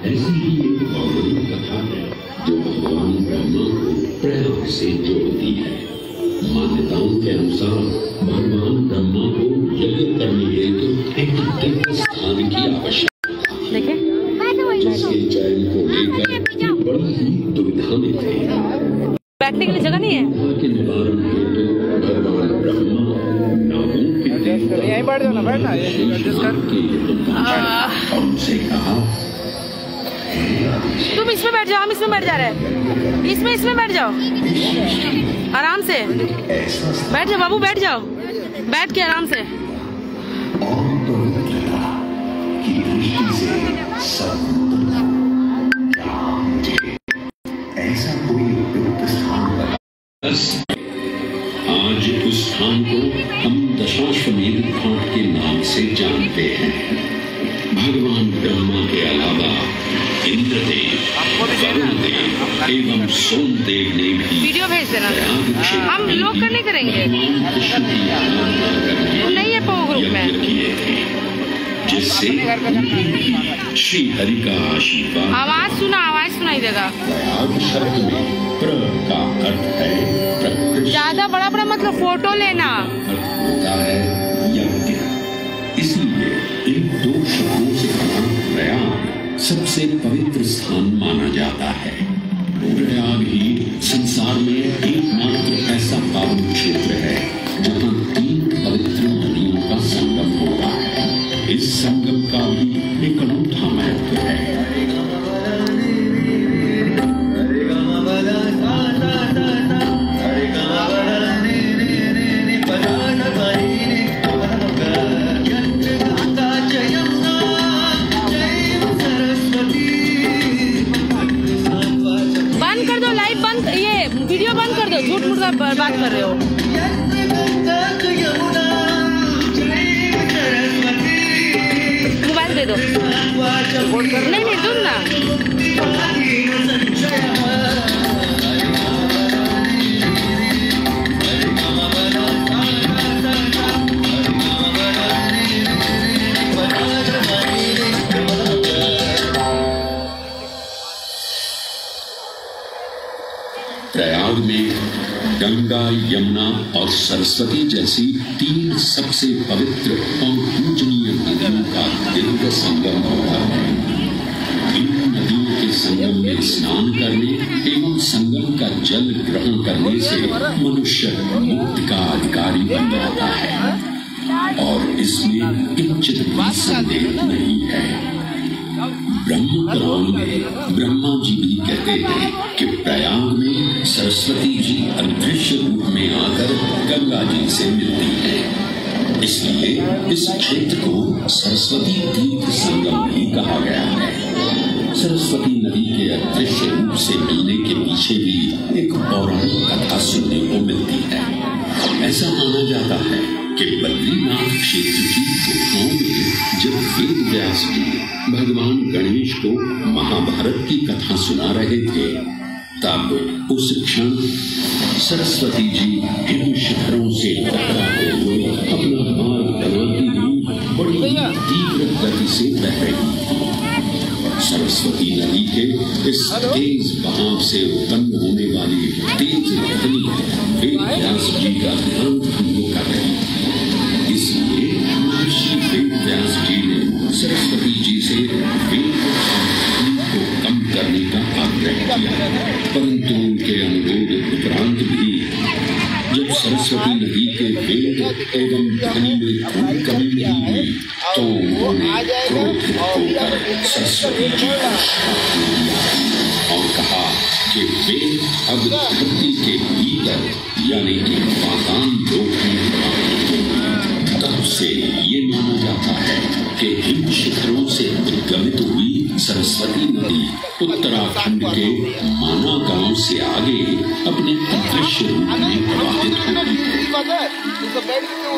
ऐसी ही एक पौराणिक कथा है जो भगवान ब्रह्मा को प्रयाग से जोड़ती है। मान्यताओं के अनुसार भगवान ब्रह्मा को यज्ञ करने हेतु एक दिव्य स्थान की आवश्यकता थी, जिसके चयन को लेकर बड़ी ही दुविधा में थे। बैठने के लिए जगह नहीं है। के निवारण हेतु भगवान ब्रह्मा नागों के यहीं बैठ जाओ ना, बैठना उनसे कहा, तुम इसमें बैठ जाओ, हम इसमें बैठ जा रहे हैं। इसमें बैठ जाओ, आराम से बैठ जाओ बाबू, बैठ जाओ, बैठ के आराम से। ऐसा कोई आज उस स्थान को हम दशाश्वमेध घाट के नाम से जानते हैं। भगवान ब्रह्मा के अलावा इंद्रदेव, वरुणदेव एवं सोमदेव ने भी वीडियो भेज देना, हम लोग करने करेंगे। नहीं है पो ग्रुप में किए थे, जिससे श्री हरि का आशीर्वाद। आवाज सुनाई देगा। प्रयाग शब्द में प्र का अर्थ है प्रकृति, ज्यादा बड़ा मतलब फोटो लेना होता है यज्ञ। इसलिए इन दो शब्दों से बना प्रयाग सबसे पवित्र स्थान माना जाता है। प्रयाग ही संसार में एकमात्र ऐसा पावन क्षेत्र है जहाँ 3 पवित्र नदियों का संगम होता है। इस संगम का भी एक अनूठा महत्व है। बंद कर दो, लाइव बंद, ये वीडियो बंद कर दो, झूठ मूठ का बात कर रहे हो। मोबाइल दे दो। नहीं दूर ना। प्रयाग में गंगा, यमुना और सरस्वती जैसी 3 सबसे पवित्र और पूजनीय नदियों का दिव्य संगम होता है। इन नदियों के संगम में स्नान करने एवं संगम का जल ग्रहण करने से मनुष्य मुक्ति का अधिकारी बन जाता है और इसमें किंचित भी संदेह नहीं है। ब्रह्म पुराण में ब्रह्मा जी भी कहते हैं कि प्रयाग में सरस्वती जी अदृश्य रूप में आकर गंगा जी से मिलती है। इसलिए इस क्षेत्र को सरस्वती तीर्थ संगम भी कहा गया है। सरस्वती नदी के अदृश्य रूप से मिलने के पीछे भी एक पौराणिक कथा सुनने को मिलती है। ऐसा माना जाता है कि बद्रीनाथ क्षेत्र की गुफाओं में जब वेद व्यास जी भगवान गणेश को महाभारत की कथा सुना रहे थे, तब उस क्षण सरस्वती जी हिम शिखरों से टकराते हुए अपना मार्ग बनाती हुई बड़ी तीव्र गति से बह रही थी। सरस्वती नदी के इस तेज बहाव से उत्पन्न होने वाली तेज लहरी वेद व्यास जी का ध्यान भंग कर रही थी। इसलिए महर्षि वेद व्यास जी ने सरस्वती जी से वेद को कम करने का आग्रह किया, परंतु उनके अनुरोध उपरांत भी जब सरस्वती नदी के वेद एवं ध्वनि में कोई कमी नहीं हुई तो उन्होंने क्रोधित होकर सरस्वती जी को श्राप दिया और कहा कि वेद अब धरती के भीतर यानी कि पाताल लोक में प्रवाहित होंगे। तब से ये माना जाता है कि हिम शिखरों से उद्गमित हुई सरस्वती नदी उत्तराखंड के माना गांव से आगे अपने अदृश्य रूप में प्रवाहित होगी।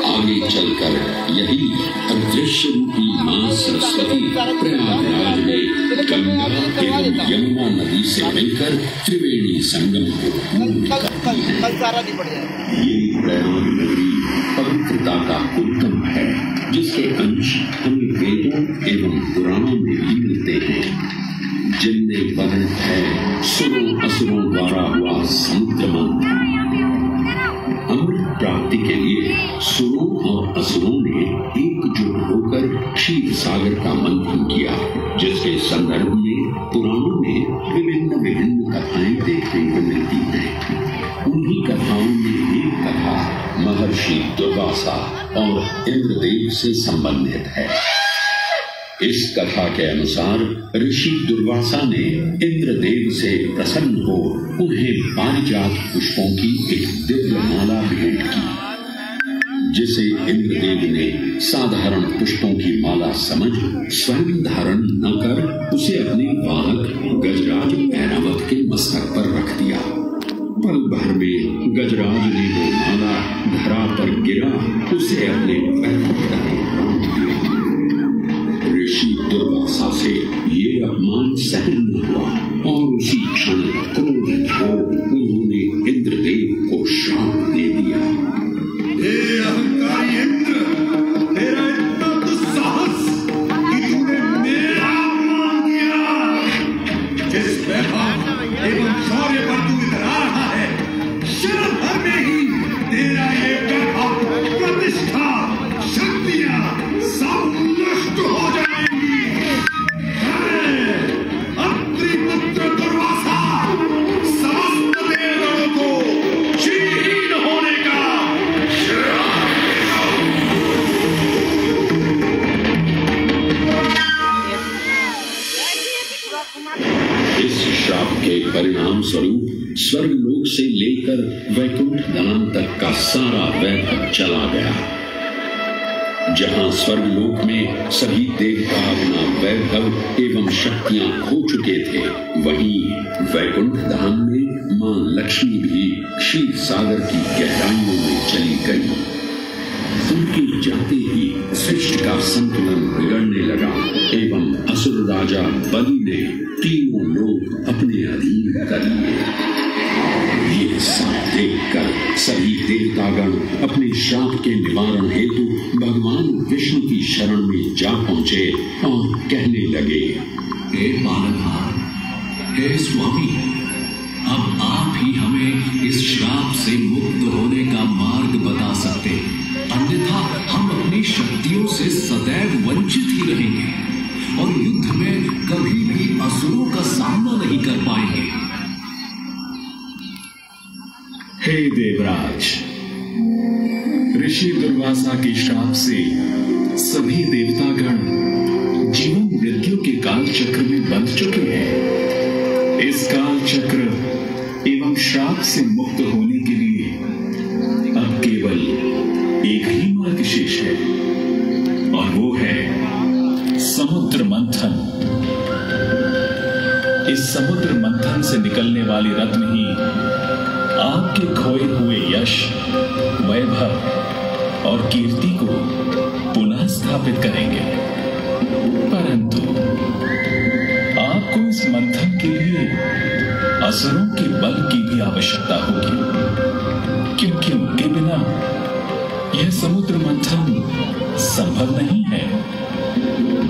आगे चलकर यही अदृश्य रूपी मां सरस्वती प्रयागराज में गंगा एवं यमुना नदी से मिलकर त्रिवेणी संगम को पूर्ण करती है। ये प्रयाग नगरी पवित्रता का उद्गम है, जिसके अंश हमें वेदों एवं पुराणों में भी मिलते हैं। जिनमें वर्ण है सुरों असुरों द्वारा हुआ समुद्र मंथन। अमृत प्राप्ति के लिए सुरों और असुरों ने एकजुट होकर क्षीर सागर का मंथन किया, जिसके संदर्भ में पुराणों में विभिन्न कथाएं देखने को मिलती हैं। उन्हीं कथाओं में एक कथा महर्षि दुर्वासा और इंद्रदेव से संबंधित है। इस कथा के अनुसार ऋषि दुर्वासा ने इंद्रदेव से प्रसन्न हो उन्हें पारिजात पुष्पों की एक दिव्य माला भेंट की, जिसे इंद्रदेव ने साधारण पुष्पों की माला समझ स्वयं धारण न कर उसे अपने वाहक गजराज ऐरावत के मस्तक पर रख दिया। पल भर में गजराज ने वो माला धरा पर गिरा उसे अपने पैरों तले बांध दिया। ऋषि दुर्वासा से ये अपमान सहन न हुआ और उसी क्षण क्रोधित हो उन्होंने इंद्रदेव को श्राप दे दिया। हे अहंकारी इंद्र, तेरा इतना दुस्साहस कि तूने मेरा अपमान किया। जिस वैभव एवं शौर्य पर तू इधर आ रहा है, क्षण भर में ही तेरा ये वैभव, प्रतिष्ठा, शक्तियां सब नष्ट हो जाएंगी। अत्रि पुत्र दुर्वासा, समस्त देवगणों को क्षीण होने का इस श्राप के परिणाम स्वरूप स्वर्गलोक से लेकर वैकुंठ धाम तक का सारा वैभव चला गया। जहां स्वर्गलोक में सभी देवता अपना वैभव एवं शक्तियां खो चुके थे, वहीं वैकुंठ धाम में मां लक्ष्मी भी क्षीर सागर की गहराइयों में चली गई। उनके जाते ही सृष्टि का संतुलन बिगड़ने लगा एवं असुर राजा बलि ने तीनों लोग अपने अधीन कर लिए। ये सब देखकर सभी देवतागण अपने श्राप के निवारण हेतु भगवान विष्णु की शरण में जा पहुंचे और कहने लगे, हे पालनहार, हे स्वामी, अब आप ही हमें इस श्राप से मुक्त होने का मार्ग बता सकते हैं, अन्यथा हम अपनी शक्तियों से सदैव वंचित ही रहेंगे और युद्ध में कभी भी असुरों का सामना नहीं कर पाएंगे। हे देवराज, ऋषि दुर्वासा के श्राप से सभी देवतागण जीवन मृत्यु के काल चक्र में बंध चुके हैं। इस काल चक्र एवं श्राप से मुक्त होने के लिए अब केवल एक ही मार्ग शेष है और वो है समुद्र मंथन। इस समुद्र मंथन से निकलने वाली रत्न ही आपके खोए हुए यश, वैभव और कीर्ति को पुनः स्थापित करेंगे। परंतु आपको इस मंथन के लिए असुरों के बल की भी आवश्यकता होगी, क्योंकि उनके बिना यह समुद्र मंथन संभव नहीं है।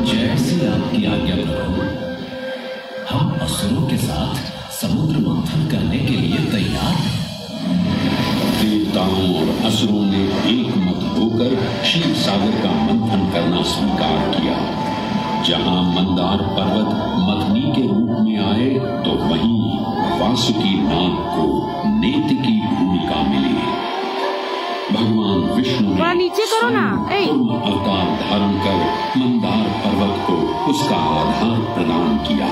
जैसे आपकी आज्ञा प्रभु, हम असुरों के साथ समुद्र मंथन करने के लिए तैयार हैं। देवताओं और असुरों ने एकमत होकर क्षीर सागर का मंथन करना स्वीकार किया। जहां मंदार पर्वत मथनी के रूप में आए, तो वहीं वासुकी नाग को नेति की भूमिका मिली। भगवान विष्णु ने नीचे करो ना, कूर्म अवतार धारण कर मंदार पर्वत को उसका आधार प्रदान किया।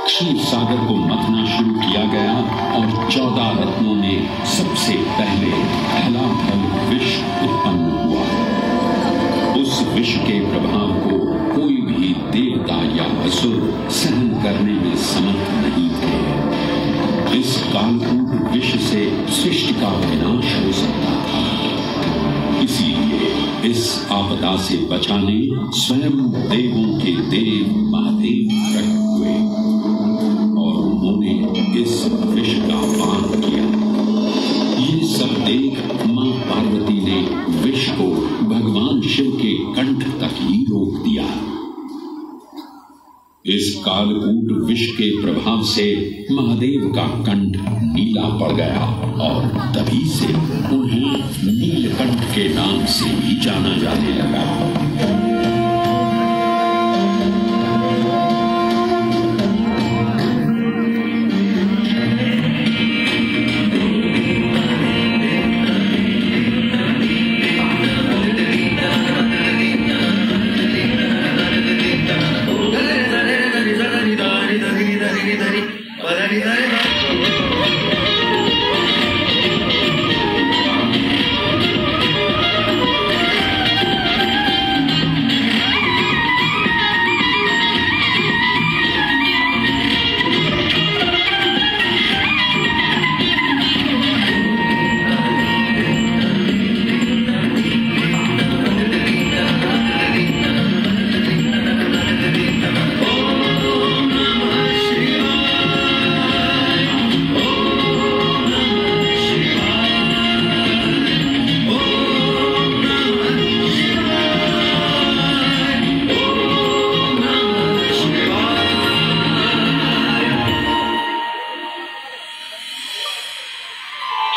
क्षीर सागर को मथना शुरू किया गया और 14 रत्नों में सबसे पहले पहला फल विष उत्पन्न हुआ। उस विष के प्रभाव को कोई भी देवता या असुर सहन करने में समर्थ नहीं थे। इस कालकूट विष से सृष्टि का विनाश हो सकता था। इसीलिए इस आपदा से बचाने स्वयं देवों के देव महादेव प्रकट हुए और उन्होंने इस विष का पान किया। ये सब देख मां पार्वती ने विष को भगवान शिव के कंठ तक ही रोक दिया। इस कालकूट विष के प्रभाव से महादेव का कंठ नीला पड़ गया और तभी से उन्हें नीलकंठ के नाम से भी जाना जाने लगा।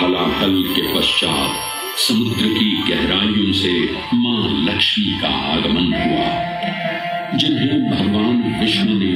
हलाहल के पश्चात समुद्र की गहराइयों से मां लक्ष्मी का आगमन हुआ, जिन्हें भगवान विष्णु ने